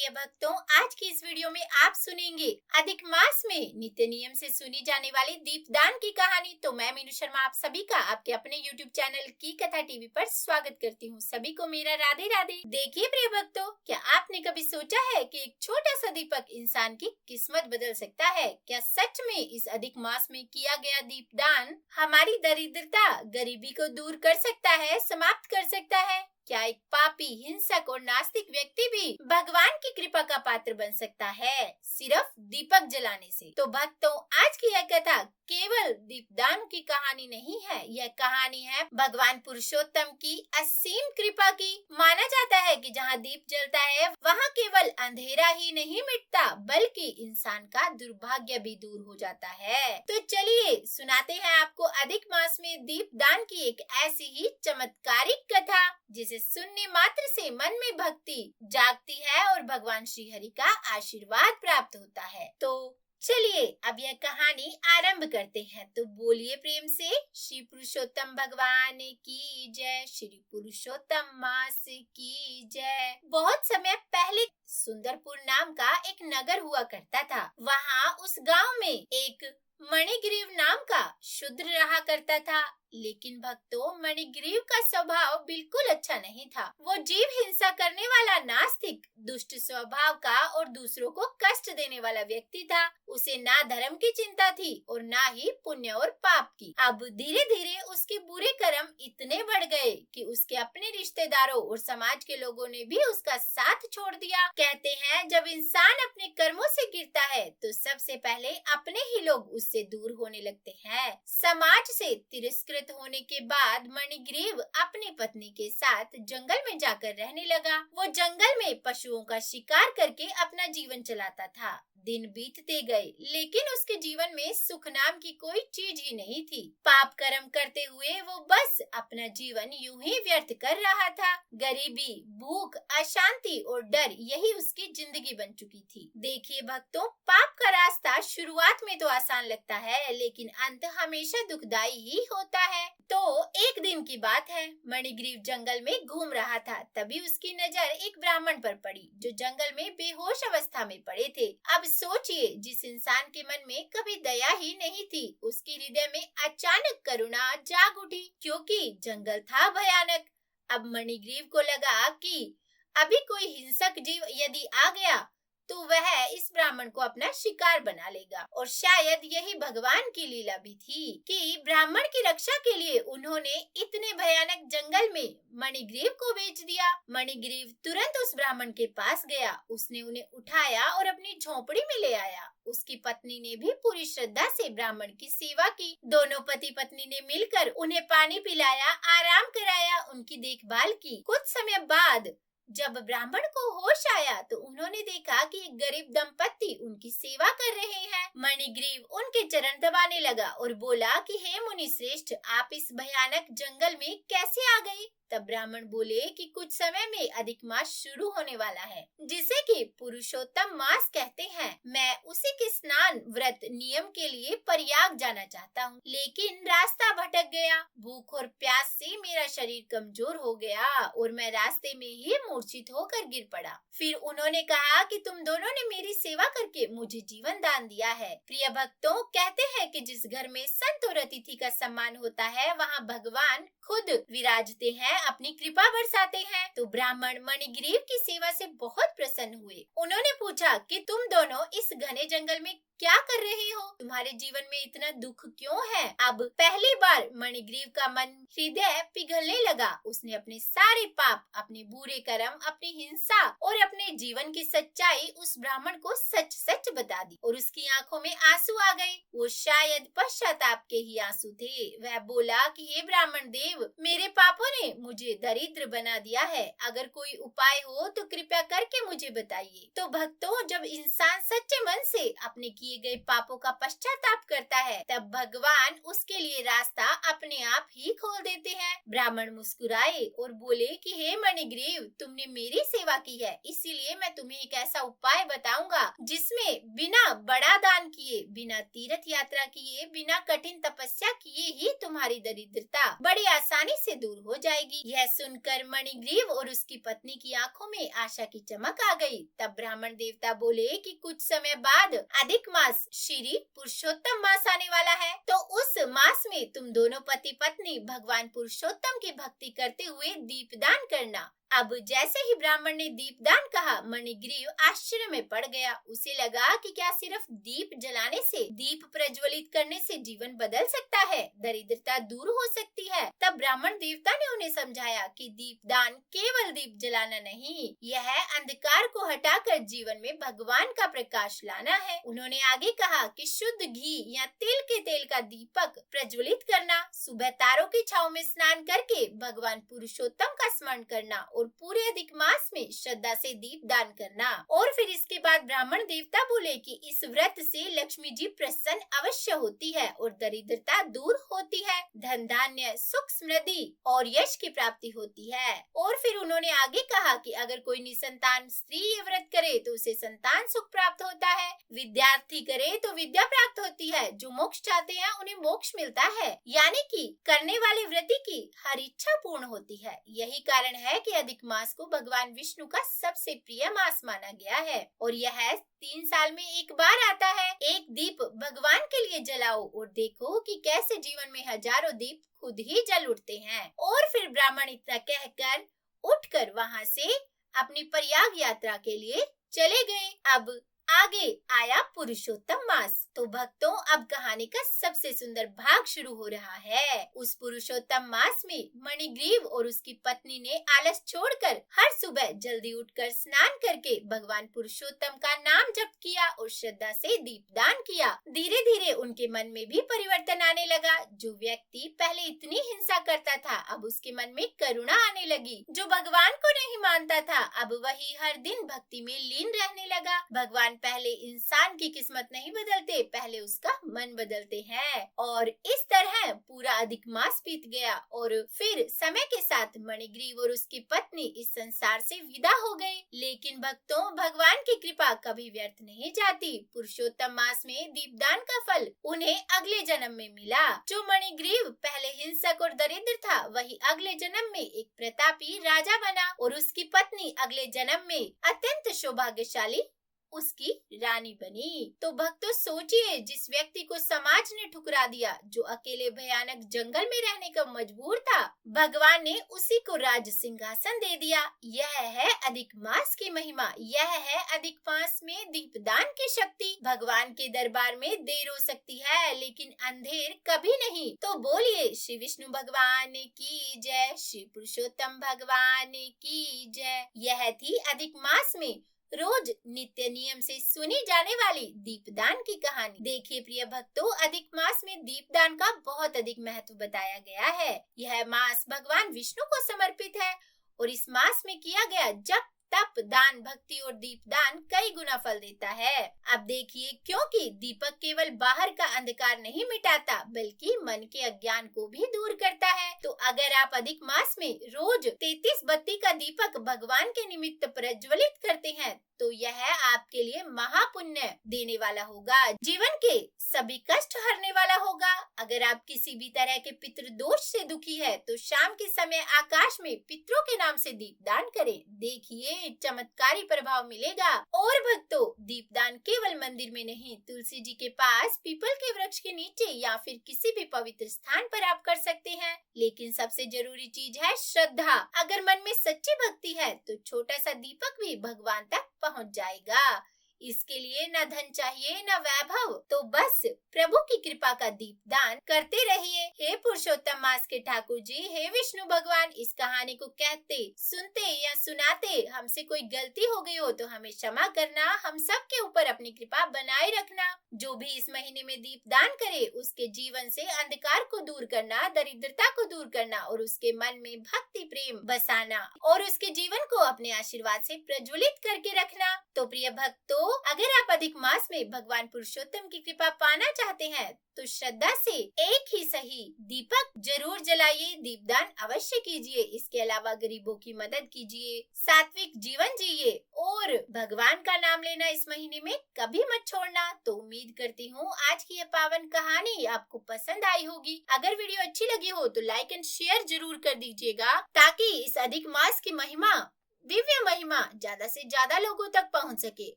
प्रिय भक्तों, आज की इस वीडियो में आप सुनेंगे अधिक मास में नित्य नियम से सुनी जाने वाली दीपदान की कहानी। तो मैं मीनू शर्मा आप सभी का आपके अपने YouTube चैनल की कथा टीवी पर स्वागत करती हूँ। सभी को मेरा राधे राधे। देखिए प्रिय भक्तों, क्या आपने कभी सोचा है कि एक छोटा सा दीपक इंसान की किस्मत बदल सकता है? क्या सच में इस अधिक मास में किया गया दीपदान हमारी दरिद्रता, गरीबी को दूर कर सकता है, समाप्त कर सकता है? क्या एक पापी, हिंसक और नास्तिक व्यक्ति भी भगवान की कृपा का पात्र बन सकता है सिर्फ दीपक जलाने से? तो भक्तों, आज की यह कथा केवल दीपदान की कहानी नहीं है, यह कहानी है भगवान पुरुषोत्तम की असीम कृपा की। माना जाता है कि जहाँ दीप जलता है वहाँ केवल अंधेरा ही नहीं मिटता, बल्कि इंसान का दुर्भाग्य भी दूर हो जाता है। तो चलिए सुनाते हैं आपको अधिक मास में दीपदान की एक ऐसी ही चमत्कारिक कथा जिसे सुनने मात्र से मन में भक्ति जागती है और भगवान श्री हरि का आशीर्वाद प्राप्त होता है। तो चलिए अब यह कहानी आरंभ करते हैं। तो बोलिए प्रेम से श्री पुरुषोत्तम भगवान की जय, श्री पुरुषोत्तम मास की जय। बहुत समय पहले सुंदरपुर नाम का एक नगर हुआ करता था। वहाँ उस गांव में एक मणिग्रीव नाम का शूद्र रहा करता था। लेकिन भक्तों, मणिग्रीव का स्वभाव बिल्कुल अच्छा नहीं था। वो जीव हिंसा करने वाला नास्तिक, दुष्ट स्वभाव का और दूसरों को कष्ट देने वाला व्यक्ति था। उसे ना धर्म की चिंता थी और ना ही पुण्य और पाप की। अब धीरे धीरे उसके बुरे कर्म इतने बढ़ गए कि उसके अपने रिश्तेदारों और समाज के लोगों ने भी उसका साथ छोड़ दिया। कहते हैं जब इंसान अपने कर्मों से गिरता है तो सबसे पहले अपने ही लोग उससे दूर होने लगते हैं। समाज से तिरस्कृत होने के बाद मणिग्रीव अपनी पत्नी के साथ जंगल में जाकर रहने लगा। वो जंगल में पशुओं का शिकार करके अपना जीवन चलाता था। दिन बीतते गए, लेकिन उसके जीवन में सुख नाम की कोई चीज ही नहीं थी। पाप कर्म करते हुए वो बस अपना जीवन यूं ही व्यर्थ कर रहा था। गरीबी, भूख, अशांति और डर यही उसकी जिंदगी बन चुकी थी। देखिए भक्तों, पाप का रास्ता शुरुआत में तो आसान लगता है, लेकिन अंत हमेशा दुखदाई ही होता है। तो एक दिन की बात है, मणिग्रीव जंगल में घूम रहा था। तभी उसकी नजर एक ब्राह्मण पर पड़ी जो जंगल में बेहोश अवस्था में पड़े थे। अब सोचिए, जिस इंसान के मन में कभी दया ही नहीं थी, उसके हृदय में अचानक करुणा जाग उठी, क्योंकि जंगल था भयानक। अब मणिग्रीव को लगा कि अभी कोई हिंसक जीव यदि आ गया तो वह इस ब्राह्मण को अपना शिकार बना लेगा। और शायद यही भगवान की लीला भी थी कि ब्राह्मण की रक्षा के लिए उन्होंने इतने भयानक जंगल में मणिग्रीव को भेज दिया। मणिग्रीव तुरंत उस ब्राह्मण के पास गया। उसने उन्हें उठाया और अपनी झोपड़ी में ले आया। उसकी पत्नी ने भी पूरी श्रद्धा से ब्राह्मण की सेवा की। दोनों पति पत्नी ने मिलकर उन्हें पानी पिलाया, आराम कराया, उनकी देखभाल की। कुछ समय बाद जब ब्राह्मण को होश आया तो उन्होंने देखा कि एक गरीब दंपत्ति उनकी सेवा कर रहे हैं। मणिग्रीव उनके चरण दबाने लगा और बोला कि हे मुनि श्रेष्ठ, आप इस भयानक जंगल में कैसे आ गए? तब ब्राह्मण बोले कि कुछ समय में अधिक मास शुरू होने वाला है, जिसे कि पुरुषोत्तम मास कहते हैं। मैं उसी के स्नान, व्रत, नियम के लिए प्रयाग जाना चाहता हूँ, लेकिन रास्ता भटक गया। भूख और प्यास से मेरा शरीर कमजोर हो गया और मैं रास्ते में ही मूर्छित होकर गिर पड़ा। फिर उन्होंने कहा कि तुम दोनों ने मेरी सेवा करके मुझे जीवन दान दिया है। प्रिय भक्तों, कहते हैं कि जिस घर में संत और अतिथि का सम्मान होता है वहाँ भगवान खुद विराजते हैं, अपनी कृपा बरसाते हैं। तो ब्राह्मण मणिग्रीव की सेवा से बहुत प्रसन्न हुए। उन्होंने पूछा कि तुम दोनों इस घने जंगल में क्या कर रहे हो? तुम्हारे जीवन में इतना दुख क्यों है? अब पहली बार मणिग्रीव का मन, हृदय पिघलने लगा। उसने अपने सारे पाप, अपने बुरे कर्म, अपनी हिंसा और अपने जीवन की सच्चाई उस ब्राह्मण को सच सच बता दी और उसकी आंखों में आंसू आ गए। वो शायद पश्चाताप के ही आंसू थे। वह बोला कि हे ब्राह्मण देव, मेरे पापों ने मुझे दरिद्र बना दिया है। अगर कोई उपाय हो तो कृपया करके मुझे बताइए। तो भक्तों, जब इंसान सच्चे मन से अपने किए गए पापों का पश्चाताप करता है, तब भगवान उसके लिए रास्ता अपने आप ही खोल देते हैं। ब्राह्मण मुस्कुराए और बोले कि हे मणिग्रीव, तुमने मेरी सेवा की है, इसीलिए मैं तुम्हें तुम्हें एक ऐसा उपाय बताऊंगा जिसमें बिना बड़ा दान किए, बिना तीर्थ यात्रा किए, बिना कठिन तपस्या किए ही तुम्हारी दरिद्रता बड़ी आसानी से दूर हो जाएगी। यह सुनकर मणिग्रीव और उसकी पत्नी की आंखों में आशा की चमक आ गई। तब ब्राह्मण देवता बोले कि कुछ समय बाद अधिक मास श्री पुरुषोत्तम मास आने वाला है, तो उस मास में तुम दोनों पति पत्नी भगवान पुरुषोत्तम की भक्ति करते हुए दीपदान करना। अब जैसे ही ब्राह्मण ने दीपदान कहा, मणिग्रीव आश्चर्य में पड़ गया। उसे लगा कि क्या सिर्फ दीप जलाने से, दीप प्रज्वलित करने से जीवन बदल सकता है, दरिद्रता दूर हो सकती है। तब ब्राह्मण देवता ने उन्हें समझाया कि दीपदान केवल दीप जलाना नहीं, यह अंधकार को हटाकर जीवन में भगवान का प्रकाश लाना है। उन्होंने आगे कहा कि शुद्ध घी या तिल के तेल का दीपक प्रज्वलित करना, सुबह तारों की छाव में स्नान करके भगवान पुरुषोत्तम का स्मरण करना और पूरे अधिक मास में श्रद्धा से दीप दान करना। और फिर इसके बाद ब्राह्मण देवता बोले कि इस व्रत से लक्ष्मी जी प्रसन्न अवश्य होती है और दरिद्रता दूर होती है, धन धान्य सुख समृद्धि और यश की प्राप्ति होती है। और फिर उन्होंने आगे कहा कि अगर कोई निसंतान स्त्री ये व्रत करे तो उसे संतान सुख प्राप्त होता है, विद्यार्थी करे तो विद्या प्राप्त होती है, जो मोक्ष चाहते हैं उन्हें मोक्ष मिलता है, यानी कि करने वाले व्रती की हर इच्छा पूर्ण होती है। यही कारण है कि अधिक मास को भगवान विष्णु का सबसे प्रिय मास माना गया है और यह 3 साल में एक बार आता है। एक दीप भगवान के लिए जलाओ और देखो कि कैसे जीवन में हजारों दीप खुद ही जल उठते हैं। और फिर ब्राह्मण इतना कहकर उठकर वहां से अपनी प्रयाग यात्रा के लिए चले गए। अब आगे आया पुरुषोत्तम मास। तो भक्तों, अब कहानी का सबसे सुंदर भाग शुरू हो रहा है। उस पुरुषोत्तम मास में मणिग्रीव और उसकी पत्नी ने आलस छोड़कर हर सुबह जल्दी उठकर स्नान करके भगवान पुरुषोत्तम का नाम जप किया और श्रद्धा से दीपदान किया। धीरे धीरे उनके मन में भी परिवर्तन आने लगा। जो व्यक्ति पहले इतनी हिंसा करता था, अब उसके मन में करुणा आने लगी। जो भगवान को नहीं मानता था, अब वही हर दिन भक्ति में लीन रहने लगा। भगवान पहले इंसान की किस्मत नहीं बदलते, पहले उसका मन बदलते हैं। और इस तरह पूरा अधिक मास बीत गया और फिर समय के साथ मणिग्रीव और उसकी पत्नी इस संसार से विदा हो गए। लेकिन भक्तों, भगवान की कृपा कभी व्यर्थ नहीं जाती। पुरुषोत्तम मास में दीपदान का फल उन्हें अगले जन्म में मिला। जो मणिग्रीव पहले हिंसक और दरिद्र था, वही अगले जन्म में एक प्रतापी राजा बना और उसकी पत्नी अगले जन्म में अत्यंत सौभाग्यशाली उसकी रानी बनी। तो भक्तों सोचिए, जिस व्यक्ति को समाज ने ठुकरा दिया, जो अकेले भयानक जंगल में रहने का मजबूर था, भगवान ने उसी को राज सिंहासन दे दिया। यह है अधिक मास की महिमा, यह है अधिक मास में दीपदान की शक्ति। भगवान के दरबार में देर हो सकती है, लेकिन अंधेर कभी नहीं। तो बोलिए श्री विष्णु भगवान की जय, श्री पुरुषोत्तम भगवान की जय। यह थी अधिक मास में रोज नित्य नियम से सुनी जाने वाली दीपदान की कहानी। देखिए प्रिय भक्तों, अधिक मास में दीपदान का बहुत अधिक महत्व बताया गया है। यह मास भगवान विष्णु को समर्पित है और इस मास में किया गया जप, तप, दान, भक्ति और दीपदान कई गुना फल देता है। अब देखिए, क्योंकि दीपक केवल बाहर का अंधकार नहीं मिटाता, बल्कि मन के अज्ञान को भी दूर करता है। तो अगर आप अधिक मास में रोज 33 बत्ती का दीपक भगवान के निमित्त प्रज्वलित करते हैं, तो यह आपके लिए महापुण्य देने वाला होगा, जीवन के सभी कष्ट हरने वाला होगा। अगर आप किसी भी तरह के पितृदोष से दुखी है, तो शाम के समय आकाश में पितरों के नाम से दीपदान करें। देखिए चमत्कारी प्रभाव मिलेगा। और भक्तों, दीपदान केवल मंदिर में नहीं, तुलसी जी के पास, पीपल के वृक्ष के नीचे या फिर किसी भी पवित्र स्थान पर आप कर सकते हैं। लेकिन सबसे जरूरी चीज है श्रद्धा। अगर मन में सच्ची भक्ति है, तो छोटा सा दीपक भी भगवान तक पहुंच जाएगा। इसके लिए न धन चाहिए न वैभव, तो बस प्रभु की कृपा का दीपदान करते रहिए। हे पुरुषोत्तम मास के ठाकुर जी, हे विष्णु भगवान, इस कहानी को कहते, सुनते या सुनाते हमसे कोई गलती हो गई हो तो हमें क्षमा करना। हम सब के ऊपर अपनी कृपा बनाए रखना। जो भी इस महीने में दीपदान करे, उसके जीवन से अंधकार को दूर करना, दरिद्रता को दूर करना और उसके मन में भक्ति प्रेम बसाना और उसके जीवन को अपने आशीर्वाद से प्रज्वलित करके रखना। तो प्रिय भक्तों, अगर आप अधिक मास में भगवान पुरुषोत्तम की कृपा पाना चाहते हैं तो श्रद्धा से एक ही सही दीपक जरूर जलाइए, दीपदान अवश्य कीजिए। इसके अलावा गरीबों की मदद कीजिए, सात्विक जीवन जिए और भगवान का नाम लेना इस महीने में कभी मत छोड़ना। तो उम्मीद करती हूँ आज की यह पावन कहानी आपको पसंद आई होगी। अगर वीडियो अच्छी लगी हो तो लाइक एंड शेयर जरूर कर दीजिएगा, ताकि इस अधिक मास की महिमा, दिव्य महिमा ज्यादा से ज्यादा लोगों तक पहुंच सके।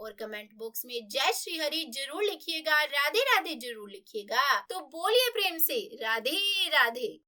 और कमेंट बॉक्स में जय श्री हरि जरूर लिखिएगा, राधे राधे जरूर लिखिएगा। तो बोलिए प्रेम से राधे राधे।